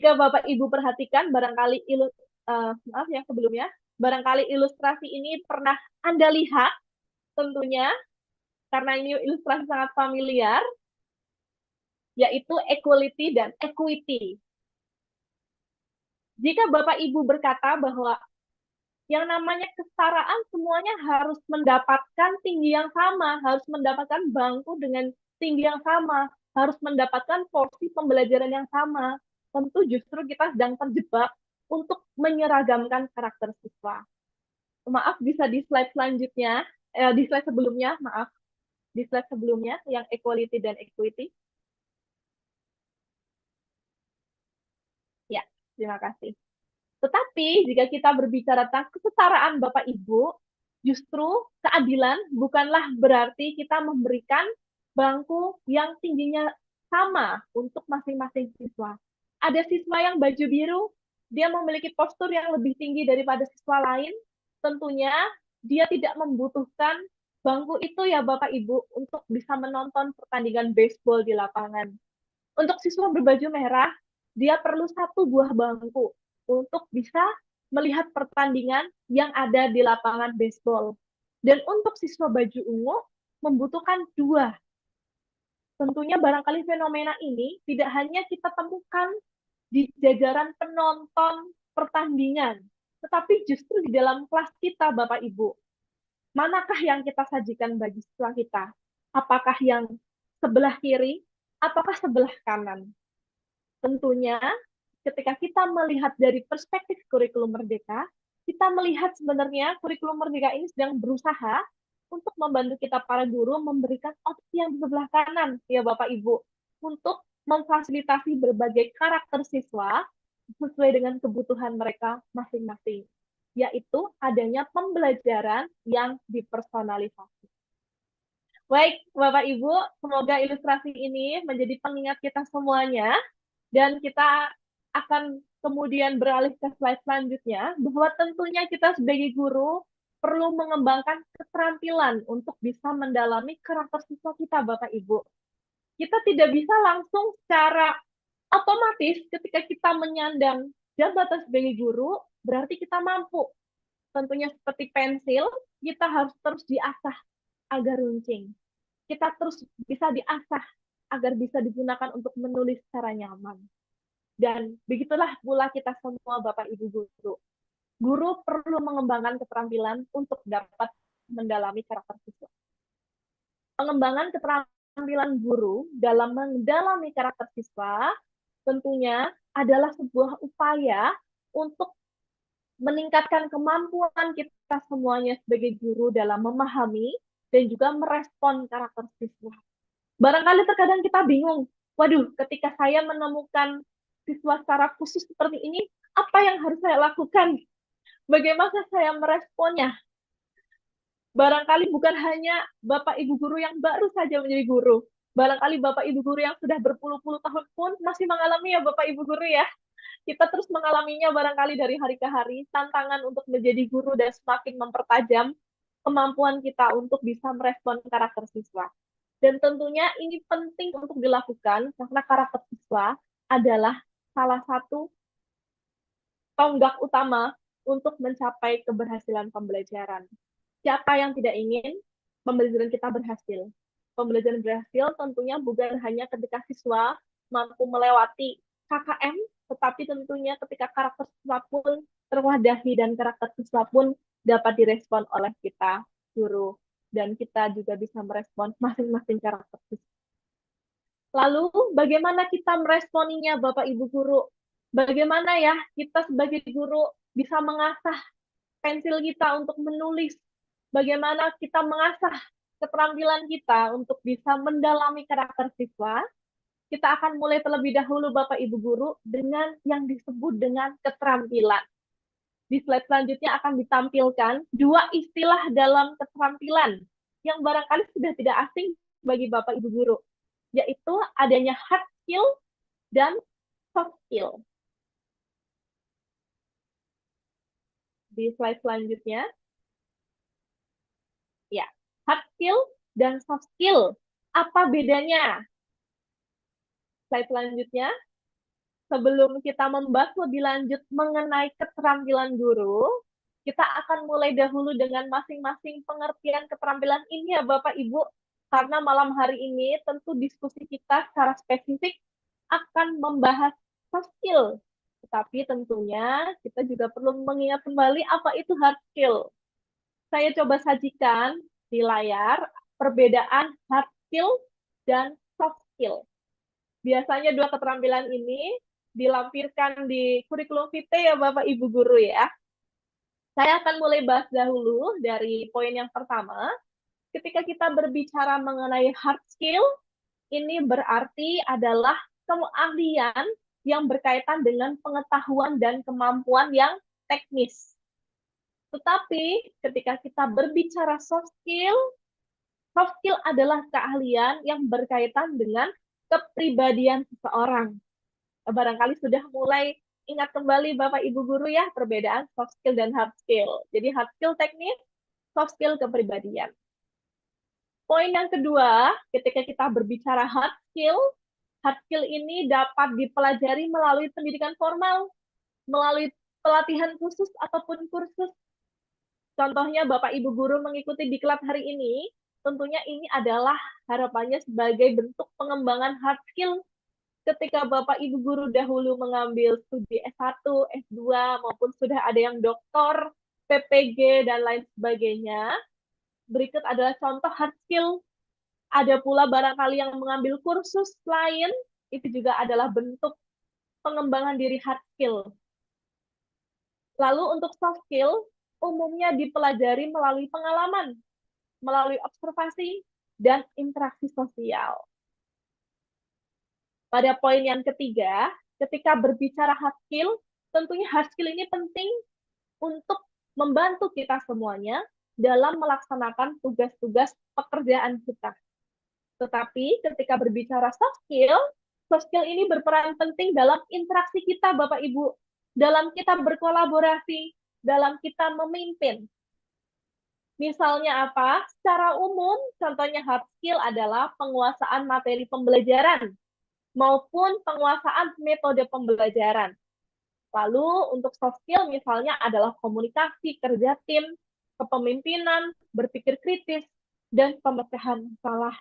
Jika Bapak Ibu perhatikan, maaf yang sebelumnya, barangkali ilustrasi ini pernah Anda lihat tentunya, karena ini ilustrasi sangat familiar, yaitu equality dan equity. Jika Bapak Ibu berkata bahwa yang namanya kesetaraan semuanya harus mendapatkan tinggi yang sama, harus mendapatkan bangku dengan tinggi yang sama, harus mendapatkan porsi pembelajaran yang sama. Tentu justru kita sedang terjebak untuk menyeragamkan karakter siswa. Maaf, bisa di slide selanjutnya, di slide sebelumnya, maaf, di slide sebelumnya yang equality dan equity. Ya, terima kasih. Tetapi jika kita berbicara tentang kesetaraan Bapak Ibu, justru keadilan bukanlah berarti kita memberikan bangku yang tingginya sama untuk masing-masing siswa. Ada siswa yang baju biru, dia memiliki postur yang lebih tinggi daripada siswa lain, tentunya dia tidak membutuhkan bangku itu ya Bapak Ibu untuk bisa menonton pertandingan baseball di lapangan. Untuk siswa berbaju merah, dia perlu satu buah bangku untuk bisa melihat pertandingan yang ada di lapangan baseball. Dan untuk siswa baju ungu, membutuhkan dua. Tentunya barangkali fenomena ini tidak hanya kita temukan di jajaran penonton pertandingan, tetapi justru di dalam kelas kita, Bapak Ibu. Manakah yang kita sajikan bagi siswa kita? Apakah yang sebelah kiri ataukah sebelah kanan? Tentunya ketika kita melihat dari perspektif kurikulum merdeka, kita melihat sebenarnya kurikulum merdeka ini sedang berusaha untuk membantu kita para guru memberikan opsi yang di sebelah kanan, ya Bapak Ibu, untuk memfasilitasi berbagai karakter siswa sesuai dengan kebutuhan mereka masing-masing, yaitu adanya pembelajaran yang dipersonalisasi. Baik, Bapak Ibu, semoga ilustrasi ini menjadi pengingat kita semuanya dan kita akan kemudian beralih ke slide selanjutnya, bahwa tentunya kita sebagai guru perlu mengembangkan keterampilan untuk bisa mendalami karakter siswa kita, Bapak Ibu. Kita tidak bisa langsung secara otomatis ketika kita menyandang jabatan sebagai guru, berarti kita mampu. Tentunya seperti pensil, kita harus terus diasah agar runcing. Kita terus bisa diasah agar bisa digunakan untuk menulis secara nyaman. Dan begitulah pula kita semua Bapak Ibu guru. Guru perlu mengembangkan keterampilan untuk dapat mendalami karakter siswa. Pengembangan keterampilan guru dalam mendalami karakter siswa tentunya adalah sebuah upaya untuk meningkatkan kemampuan kita semuanya sebagai guru dalam memahami dan juga merespon karakter siswa. Barangkali terkadang kita bingung, waduh, ketika saya menemukan siswa secara khusus seperti ini, apa yang harus saya lakukan? Bagaimana saya meresponnya? Barangkali bukan hanya Bapak Ibu guru yang baru saja menjadi guru. Barangkali Bapak Ibu guru yang sudah berpuluh-puluh tahun pun masih mengalami ya Bapak Ibu guru ya. Kita terus mengalaminya barangkali dari hari ke hari, tantangan untuk menjadi guru dan semakin mempertajam kemampuan kita untuk bisa merespon karakter siswa. Dan tentunya ini penting untuk dilakukan karena karakter siswa adalah salah satu tonggak utama untuk mencapai keberhasilan pembelajaran. Siapa yang tidak ingin pembelajaran kita berhasil? Pembelajaran berhasil tentunya bukan hanya ketika siswa mampu melewati KKM, tetapi tentunya ketika karakter siswa pun terwadahi dan karakter siswa pun dapat direspon oleh kita, guru. Dan kita juga bisa merespon masing-masing karakter siswa. Lalu bagaimana kita meresponinya Bapak Ibu guru? Bagaimana ya kita sebagai guru bisa mengasah pensil kita untuk menulis? Bagaimana kita mengasah keterampilan kita untuk bisa mendalami karakter siswa? Kita akan mulai terlebih dahulu Bapak Ibu guru dengan yang disebut dengan keterampilan. Di slide selanjutnya akan ditampilkan dua istilah dalam keterampilan yang barangkali sudah tidak asing bagi Bapak Ibu guru, yaitu adanya hard skill dan soft skill. Di slide selanjutnya, ya, hard skill dan soft skill. Apa bedanya? Slide selanjutnya. sebelum kita membahas lebih lanjut mengenai keterampilan guru, kita akan mulai dahulu dengan masing-masing pengertian keterampilan ini ya Bapak Ibu. Karena malam hari ini tentu diskusi kita secara spesifik akan membahas soft skill. Tetapi tentunya kita juga perlu mengingat kembali apa itu hard skill. Saya coba sajikan di layar perbedaan hard skill dan soft skill. Biasanya dua keterampilan ini dilampirkan di kurikulum vitae ya Bapak Ibu guru ya. Saya akan mulai bahas dahulu dari poin yang pertama. Ketika kita berbicara mengenai hard skill, ini berarti adalah keahlian yang berkaitan dengan pengetahuan dan kemampuan yang teknis. Tetapi ketika kita berbicara soft skill adalah keahlian yang berkaitan dengan kepribadian seseorang. Barangkali sudah mulai ingat kembali Bapak Ibu guru ya perbedaan soft skill dan hard skill. Jadi hard skill teknis, soft skill kepribadian. Poin yang kedua, ketika kita berbicara hard skill ini dapat dipelajari melalui pendidikan formal, melalui pelatihan khusus ataupun kursus. Contohnya Bapak Ibu guru mengikuti diklat hari ini, tentunya ini adalah harapannya sebagai bentuk pengembangan hard skill ketika Bapak Ibu guru dahulu mengambil studi S1, S2, maupun sudah ada yang doktor, PPG, dan lain sebagainya. Berikut adalah contoh hard skill. Ada pula barangkali yang mengambil kursus lain, itu juga adalah bentuk pengembangan diri hard skill. Lalu untuk soft skill, umumnya dipelajari melalui pengalaman, melalui observasi, dan interaksi sosial. Pada poin yang ketiga, ketika berbicara hard skill, tentunya hard skill ini penting untuk membantu kita semuanya dalam melaksanakan tugas-tugas pekerjaan kita. Tetapi ketika berbicara soft skill ini berperan penting dalam interaksi kita Bapak Ibu, dalam kita berkolaborasi, dalam kita memimpin. Misalnya apa? Secara umum, contohnya hard skill adalah penguasaan materi pembelajaran maupun penguasaan metode pembelajaran. Lalu untuk soft skill misalnya adalah komunikasi, kerja tim, kepemimpinan, berpikir kritis, dan pemecahan masalah